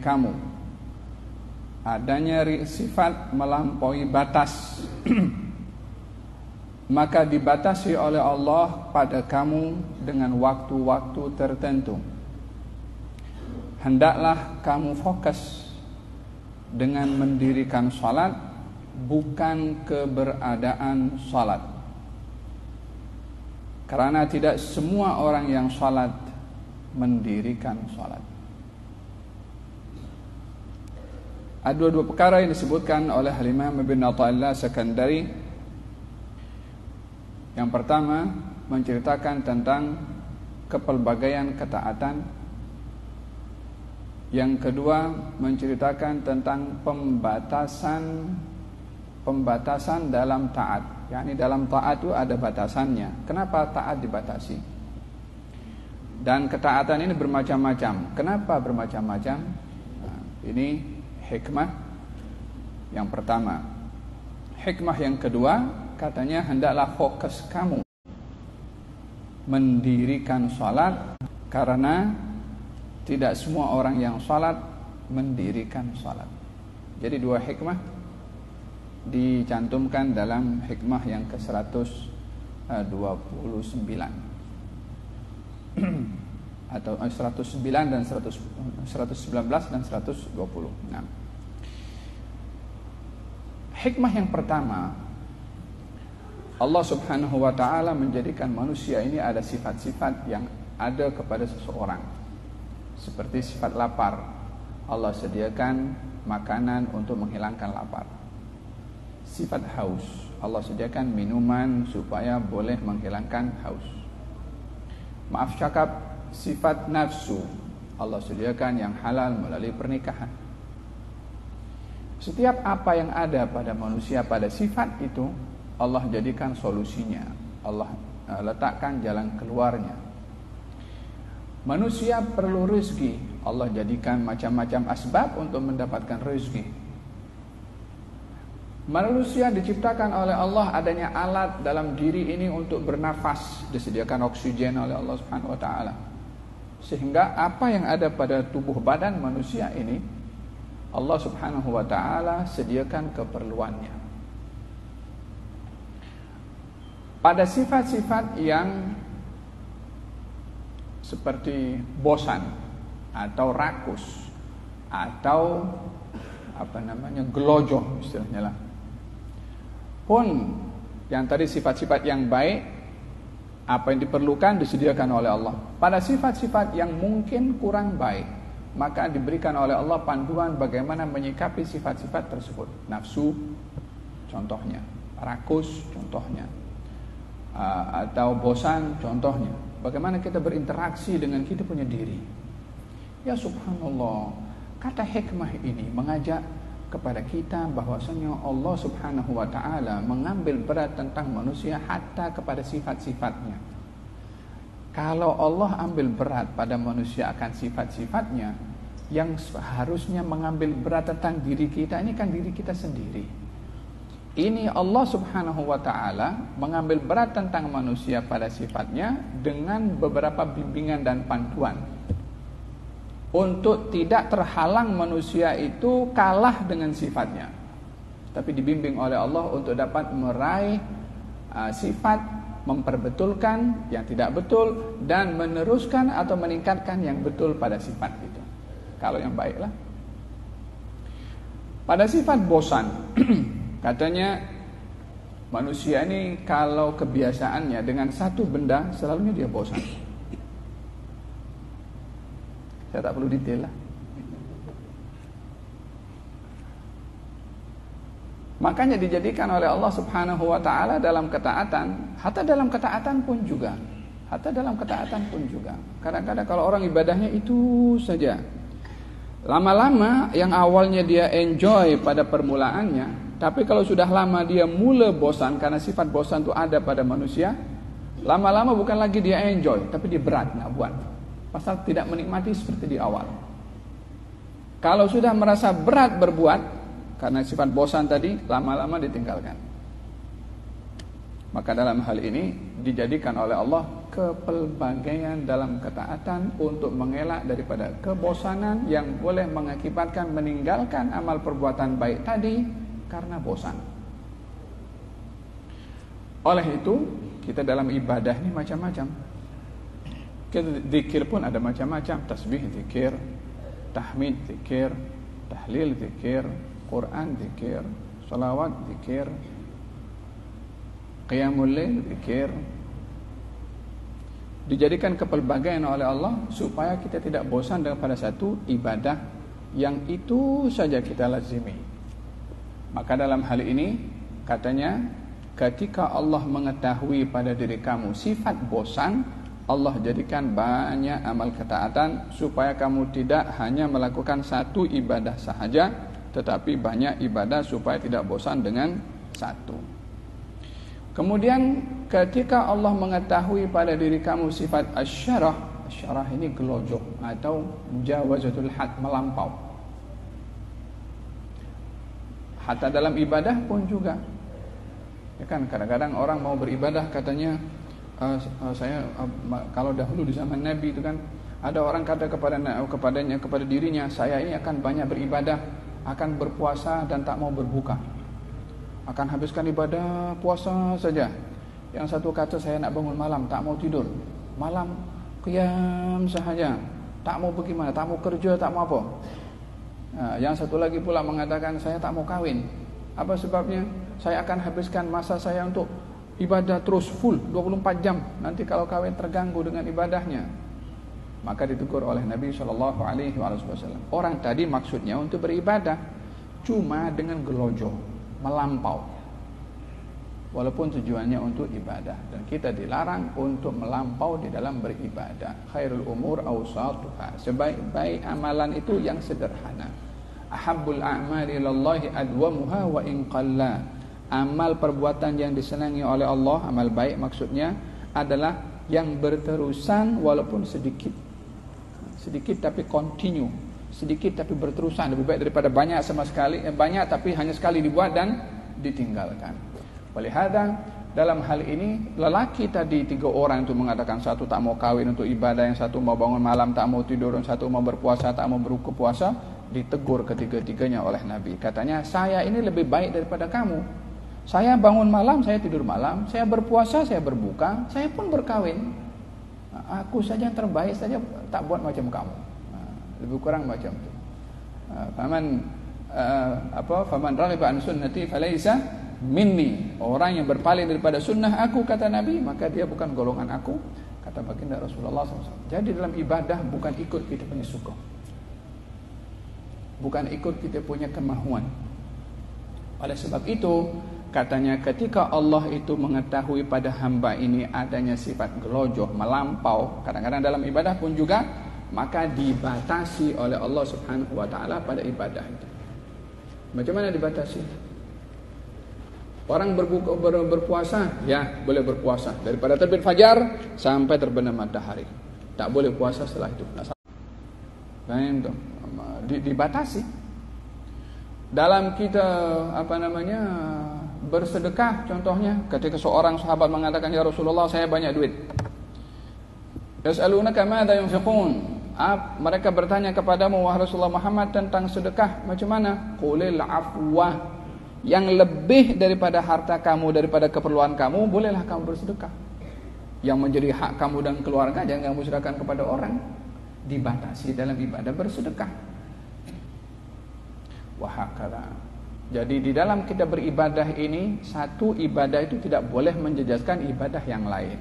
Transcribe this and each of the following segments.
kamu adanya sifat melampaui batas, maka dibatasi oleh Allah pada kamu dengan waktu-waktu tertentu. Hendaklah kamu fokus dengan mendirikan salat, bukan keberadaan salat. Karena tidak semua orang yang salat mendirikan salat. Ada dua perkara yang disebutkan oleh Imam Ibn Athaillah Sakandari. Yang pertama menceritakan tentang kepelbagaian ketaatan. Yang kedua menceritakan tentang pembatasan dalam taat. yakni dalam taat itu ada batasannya. Kenapa taat dibatasi? Dan ketaatan ini bermacam-macam. Kenapa bermacam-macam? Nah, ini hikmah yang pertama. Hikmah yang kedua, katanya hendaklah fokus kamu mendirikan salat, karena tidak semua orang yang salat mendirikan salat. Jadi dua hikmah dicantumkan dalam hikmah yang ke-129 atau 109 dan 119 dan 120. Nah, hikmah yang pertama, Allah Subhanahu wa taala menjadikan manusia ini ada sifat-sifat yang ada kepada seseorang. Seperti sifat lapar, Allah sediakan makanan untuk menghilangkan lapar. Sifat haus, Allah sediakan minuman supaya boleh menghilangkan haus. Maaf cakap, sifat nafsu, Allah sediakan yang halal melalui pernikahan. Setiap apa yang ada pada manusia pada sifat itu, Allah jadikan solusinya, Allah letakkan jalan keluarnya. Manusia perlu rezeki, Allah jadikan macam-macam asbab untuk mendapatkan rezeki. Manusia diciptakan oleh Allah adanya alat dalam diri ini untuk bernafas, disediakan oksigen oleh Allah Subhanahu wa taala. Sehingga apa yang ada pada tubuh badan manusia ini, Allah Subhanahu wa taala sediakan keperluannya. Pada sifat-sifat yang seperti bosan atau rakus atau gelojoh istilahnya lah, pun yang tadi sifat-sifat yang baik, apa yang diperlukan disediakan oleh Allah. Pada sifat-sifat yang mungkin kurang baik, maka diberikan oleh Allah panduan bagaimana menyikapi sifat-sifat tersebut. Nafsu contohnya, rakus contohnya, atau bosan contohnya. Bagaimana kita berinteraksi dengan kita punya diri. Ya subhanallah, kata hikmah ini mengajak kepada kita bahwasanya Allah Subhanahu wa taala mengambil berat tentang manusia hatta kepada sifat-sifatnya. Kalau Allah ambil berat pada manusia akan sifat-sifatnya, yang seharusnya mengambil berat tentang diri kita ini kan diri kita sendiri. Ini Allah Subhanahu wa taala mengambil berat tentang manusia pada sifatnya dengan beberapa bimbingan dan panduan, untuk tidak terhalang manusia itu kalah dengan sifatnya, tapi dibimbing oleh Allah untuk dapat meraih sifat, memperbetulkan yang tidak betul dan meneruskan atau meningkatkan yang betul pada sifat itu. Kalau yang baiklah. Pada sifat bosan, katanya manusia ini kalau kebiasaannya dengan satu benda selalunya dia bosan. Saya tak perlu detail lah. Makanya dijadikan oleh Allah Subhanahu wa taala dalam ketaatan, hatta dalam ketaatan pun juga. Kadang-kadang kalau orang ibadahnya itu saja, lama-lama yang awalnya dia enjoy pada permulaannya, tapi kalau sudah lama dia mulai bosan, karena sifat bosan itu ada pada manusia. Lama-lama bukan lagi dia enjoy, tapi dia berat nak buat. Pasal tidak menikmati seperti di awal. Kalau sudah merasa berat berbuat karena sifat bosan tadi, lama-lama ditinggalkan. Maka dalam hal ini dijadikan oleh Allah kepelbagaian dalam ketaatan untuk mengelak daripada kebosanan yang boleh mengakibatkan meninggalkan amal perbuatan baik tadi karena bosan. Oleh itu, kita dalam ibadah ini macam-macam. Zikir pun ada macam-macam, tasbih zikir, tahmid zikir, tahlil zikir, Quran zikir, salawat zikir, qiyamul lail zikir. Dijadikan kepelbagaian oleh Allah supaya kita tidak bosan daripada satu ibadah yang itu saja kita lazimi. Maka dalam hal ini katanya, ketika Allah mengetahui pada diri kamu sifat bosan, Allah jadikan banyak amal ketaatan supaya kamu tidak hanya melakukan satu ibadah sahaja, tetapi banyak ibadah supaya tidak bosan dengan satu. Kemudian ketika Allah mengetahui pada diri kamu sifat asyarah, asyarah ini gelojoh atau mujawazatul had, melampau. Hatta dalam ibadah pun juga. Ya kan, kadang-kadang orang mau beribadah katanya, kalau dahulu di zaman Nabi itu kan ada orang kata kepada dirinya, saya ini akan banyak beribadah, akan berpuasa dan tak mau berbuka, akan habiskan ibadah puasa saja. Yang satu kata, saya nak bangun malam, tak mau tidur, malam qiyam sahaja, tak mau bagaimana, tak mau kerja, tak mau apa. Yang satu lagi pula mengatakan, saya tak mau kawin. Apa sebabnya? Saya akan habiskan masa saya untuk ibadah terus full 24 jam. Nanti kalau kawin terganggu dengan ibadahnya. Maka ditegur oleh Nabi SAW. Orang tadi maksudnya untuk beribadah, cuma dengan gelojoh, melampau, walaupun tujuannya untuk ibadah. Dan kita dilarang untuk melampau di dalam beribadah. Khairul umur awsatuha, sebaik-baik amalan itu yang sederhana. Ahabbul a'mali ilallahi adwamuha wa in qalla. Amal perbuatan yang disenangi oleh Allah, amal baik maksudnya adalah yang berterusan walaupun sedikit. Sedikit tapi continue, sedikit tapi berterusan, lebih baik daripada banyak sama sekali, banyak tapi hanya sekali dibuat dan ditinggalkan. Walihada dalam hal ini lelaki tadi 3 orang itu mengatakan, satu tak mau kawin untuk ibadah, yang satu mau bangun malam tak mau tidur, yang satu mau berpuasa tak mau berbuka puasa, ditegur ketiga-tiganya oleh Nabi. Katanya, saya ini lebih baik daripada kamu. Saya bangun malam, saya tidur malam, saya berpuasa, saya berbuka, saya pun berkawin. Aku saja yang terbaik saja tak buat macam kamu. Lebih kurang macam itu. Faman raghiba an sunnati falaysa minni. Orang yang berpaling daripada sunnah aku, kata Nabi, maka dia bukan golongan aku, kata baginda Rasulullah SAW. Jadi dalam ibadah bukan ikut kita punya suka, bukan ikut kita punya kemahuan. Oleh sebab itu katanya, ketika Allah itu mengetahui pada hamba ini adanya sifat gelojoh, melampau, kadang-kadang dalam ibadah pun juga, maka dibatasi oleh Allah Subhanahu wa ta'ala pada ibadah itu. Macam mana dibatasi? Orang berpuasa, ya boleh berpuasa daripada terbit fajar sampai terbenam matahari. Tak boleh puasa setelah itu. Dibatasi. Dalam kita bersedekah, contohnya ketika seorang sahabat mengatakan, ya Rasulullah, saya banyak duit. Yas'alunaka madza yunfiqun. Mereka bertanya kepadamu, wahai Rasulullah Muhammad, tentang sedekah macam mana? Qulil afwa. Yang lebih daripada harta kamu, daripada keperluan kamu, bolehlah kamu bersedekah. Yang menjadi hak kamu dan keluarga jangan kamu serahkan kepada orang. Dibatasi dalam ibadah bersedekah. Wahakala. Jadi di dalam kita beribadah ini, satu ibadah itu tidak boleh menjejaskan ibadah yang lain.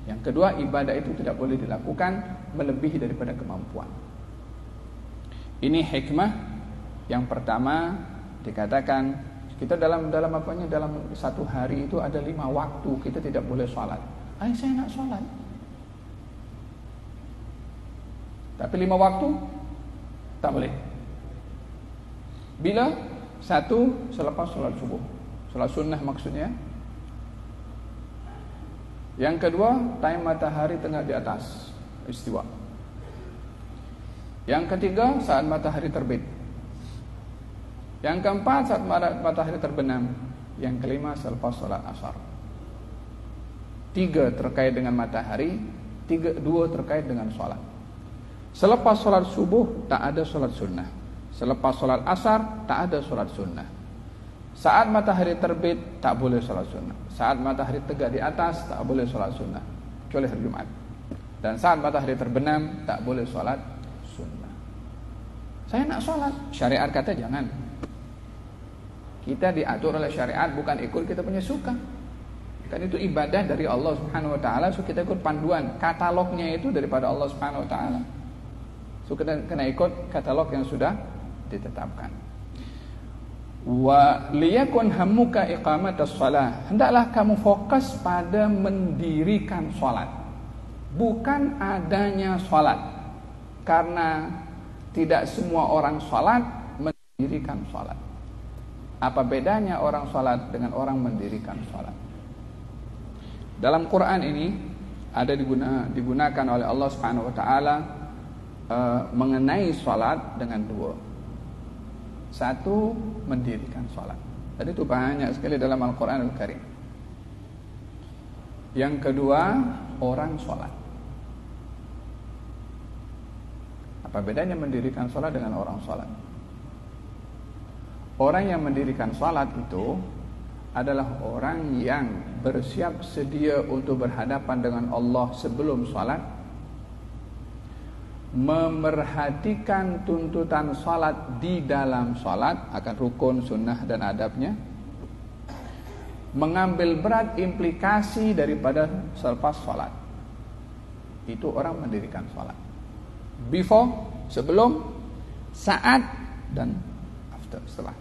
Yang kedua, ibadah itu tidak boleh dilakukan melebihi daripada kemampuan. Ini hikmah yang pertama. Dikatakan kita dalam satu hari itu ada 5 waktu kita tidak boleh sholat. Saya nak sholat, tapi 5 waktu tak boleh. Bila? Satu, selepas sholat subuh, sholat sunnah maksudnya. Yang kedua, time matahari tengah di atas, istiwa. Yang ketiga, saat matahari terbit. Yang keempat, saat matahari terbenam. Yang kelima, selepas sholat asar. 3 terkait dengan matahari, 2 terkait dengan sholat. Selepas sholat subuh tak ada sholat sunnah. Selepas sholat asar tak ada sholat sunnah. Saat matahari terbit tak boleh sholat sunnah. Saat matahari tegak di atas tak boleh sholat sunnah, kecuali hari Jumat. Dan saat matahari terbenam tak boleh sholat sunnah. Saya nak sholat, syariat kata jangan. Kita diatur oleh syariat, bukan ikut kita punya suka. Kan itu ibadah dari Allah Subhanahu wa taala, so kita ikut panduan, katalognya itu daripada Allah Subhanahu wa taala. So kita kena ikut katalog yang sudah ditetapkan. Wa liyakun hammuka iqamatus shalah. Hendaklah kamu fokus pada mendirikan salat, bukan adanya salat. Karena tidak semua orang salat mendirikan salat. Apa bedanya orang salat dengan orang mendirikan salat? Dalam Quran ini ada digunakan oleh Allah Subhanahu wa taala mengenai salat dengan 2. 1, mendirikan salat. Dan itu banyak sekali dalam Al-Qur'anul Karim. Yang kedua, orang salat. Apa bedanya mendirikan salat dengan orang salat? Orang yang mendirikan salat itu adalah orang yang bersiap sedia untuk berhadapan dengan Allah sebelum salat, memerhatikan tuntutan salat di dalam salat akan rukun, sunnah dan adabnya, mengambil berat implikasi daripada selepas salat. Itu orang mendirikan salat. Before, sebelum, saat dan after, setelah.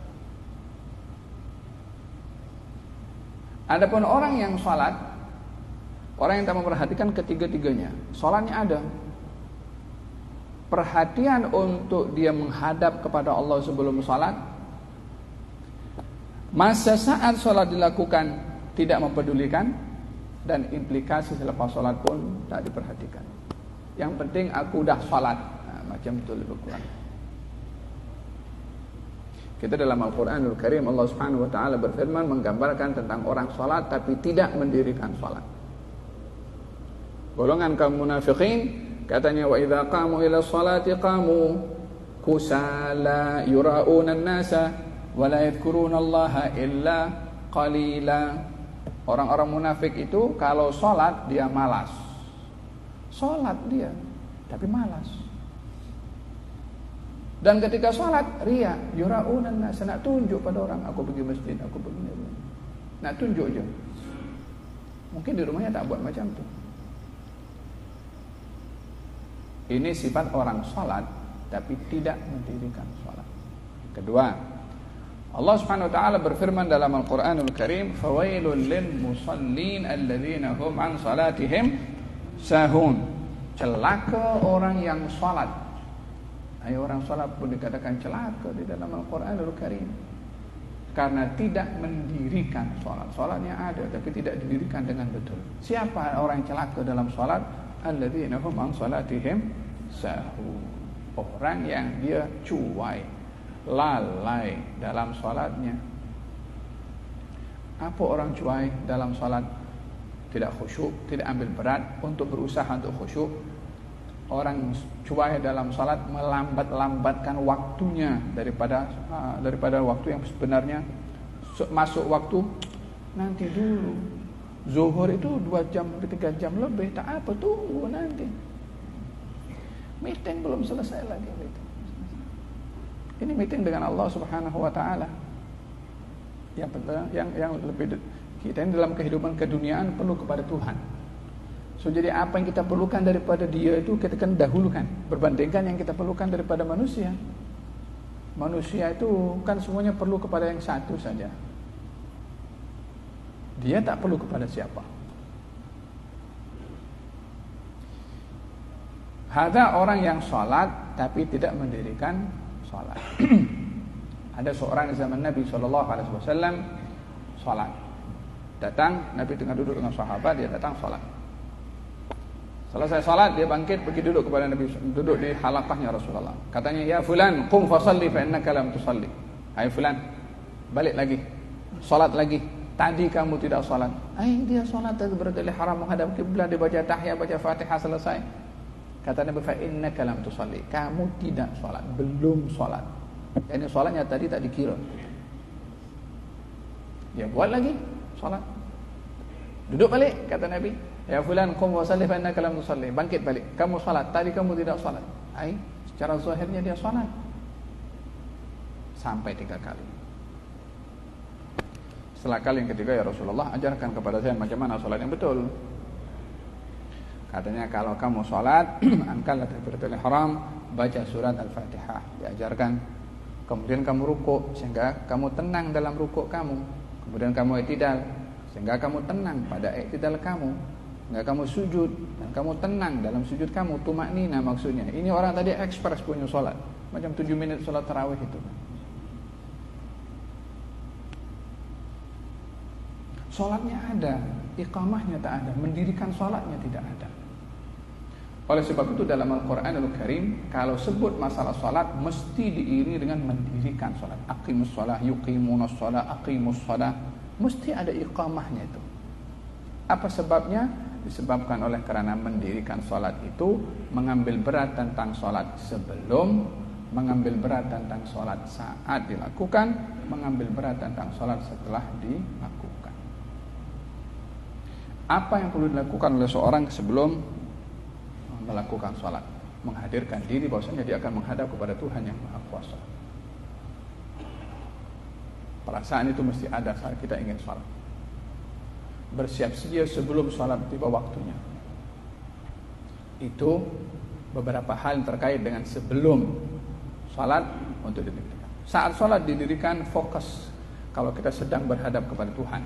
Adapun orang yang salat, orang yang tak memperhatikan ketiga-tiganya, salatnya ada, perhatian untuk dia menghadap kepada Allah sebelum salat, masa saat salat dilakukan tidak mempedulikan, dan implikasi selepas salat pun tak diperhatikan. Yang penting aku dah salat, macam itu lebih kurang. Kita dalam Al-Quranul Karim, Allah Subhanahu wa taala berfirman menggambarkan tentang orang salat tapi tidak mendirikan salat. Golongan kaum munafikin katanya, wa idza qamu ila sholati qamu kusala yura'una an-nasa wa la yadhkuruna Allaha illa qalila. Orang-orang munafik itu kalau salat dia malas. Salat dia tapi malas. Dan ketika salat riya, yura'una an-nasa, nak tunjuk pada orang, aku pergi masjid, aku begini. Nak tunjuk je. Mungkin di rumahnya tak buat macam tu. Ini sifat orang salat tapi tidak mendirikan salat. Kedua, Allah Subhanahu wa taala berfirman dalam Al-Qur'anul Karim, fawailul lil musallin alladzina hum an salatihim sahun. Celaka orang yang salat. Orang salat pun dikatakan celaka di dalam Al-Qur'anul Karim karena tidak mendirikan salat. Salatnya ada tapi tidak didirikan dengan betul. Siapa orang yang celaka dalam salat? Alladzina hum an salatihim sahun. Orang yang dia cuai, lalai dalam salatnya. Apa orang cuai dalam salat? Tidak khusyuk, tidak ambil berat untuk berusaha untuk khusyuk. Orang cuai dalam salat melambat-lambatkan waktunya daripada waktu yang sebenarnya masuk waktu nanti dulu. Zuhur itu 2 jam, 3 jam lebih, tak apa, tunggu nanti. Meeting belum selesai lagi. Ini meeting dengan Allah Subhanahu wa taala. Yang lebih kita ini dalam kehidupan keduniaan perlu kepada Tuhan. So jadi apa yang kita perlukan daripada dia itu kita kan dahulukan, berbandingkan yang kita perlukan daripada manusia. Manusia itu kan semuanya perlu kepada yang satu saja. Dia tak perlu kepada siapa. Ada orang yang salat tapi tidak mendirikan salat. Ada seorang di zaman Nabi SAW salat. Datang, Nabi tengah duduk dengan sahabat, dia datang salat. Selesai salat, dia bangkit pergi duduk kepada Nabi, duduk di halaqahnya Rasulullah. Katanya, ya fulan, qum fasalli fa innaka lam tusalli. Hai fulan, balik lagi, salat lagi. Tadi kamu tidak sholat. Dia sholat berarti haram menghadap kiblat, dia baca tahiyat, baca Fatihah, selesai. Kata Nabi, fa innaka lam tusalli. Kamu tidak sholat, belum sholat. Ini sholatnya tadi tak dikira. Ya buat lagi sholat. Duduk balik, kata Nabi. Ya fulan qum wa salli fa innaka lam tusalli. Bangkit balik. Kamu sholat, tadi kamu tidak sholat. Secara zahirnya dia sholat. Sampai 3 kali. Setelah kali yang ketiga, ya Rasulullah, ajarkan kepada saya macam mana sholat yang betul. Katanya, kalau kamu sholat, angkatlah takbiratul ihram, baca surat Al-Fatihah, diajarkan. Kemudian kamu rukuk, sehingga kamu tenang dalam rukuk kamu. Kemudian kamu i'tidal, sehingga kamu tenang pada i'tidal kamu. Sehingga kamu sujud, dan kamu tenang dalam sujud kamu. Tumaknina maksudnya. Ini orang tadi ekspres punya sholat, macam 7 menit sholat tarawih itu. Sholatnya ada, iqamahnya tak ada, mendirikan sholatnya tidak ada. Oleh sebab itu dalam Al-Quranul Karim, kalau sebut masalah sholat, mesti diiringi dengan mendirikan sholat. Aqimus sholah, yuqimunas sholah, aqimus sholah. Mesti ada iqamahnya itu. Apa sebabnya? Disebabkan oleh karena mendirikan sholat itu mengambil berat tentang sholat sebelum, mengambil berat tentang sholat saat dilakukan, mengambil berat tentang sholat setelah dilakukan. Apa yang perlu dilakukan oleh seorang sebelum melakukan sholat? Menghadirkan diri bahwasanya dia akan menghadap kepada Tuhan yang Maha Kuasa. Perasaan itu mesti ada saat kita ingin sholat. Bersiap sedia sebelum sholat tiba waktunya. Itu beberapa hal yang terkait dengan sebelum sholat untuk didirikan. Saat sholat didirikan, fokus kalau kita sedang berhadap kepada Tuhan.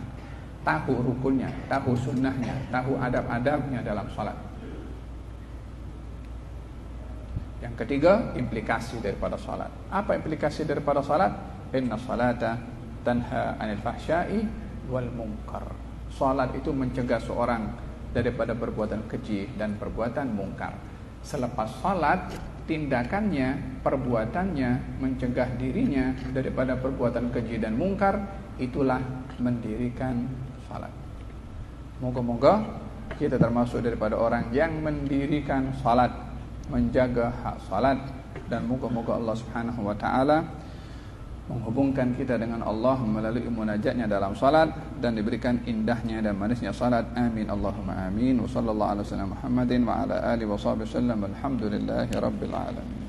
Tahu rukunnya, tahu sunnahnya, tahu adab-adabnya dalam sholat. Yang ketiga, implikasi daripada sholat. Apa implikasi daripada sholat? Inna sholata tanha anil fahsyai wal munkar. Sholat itu mencegah seorang daripada perbuatan keji dan perbuatan mungkar. Selepas sholat, tindakannya, perbuatannya mencegah dirinya daripada perbuatan keji dan mungkar, itulah mendirikan salat. Moga-moga kita termasuk daripada orang yang mendirikan salat, menjaga hak salat, dan moga-moga Allah Subhanahu wa taala menghubungkan kita dengan Allah melalui munajatnya dalam salat dan diberikan indahnya dan manisnya salat. Amin Allahumma amin. Wa sallallahu ala sayyidina Muhammadin wa ala alihi wa sahbihi wasallam. Alhamdulillahirabbil alamin.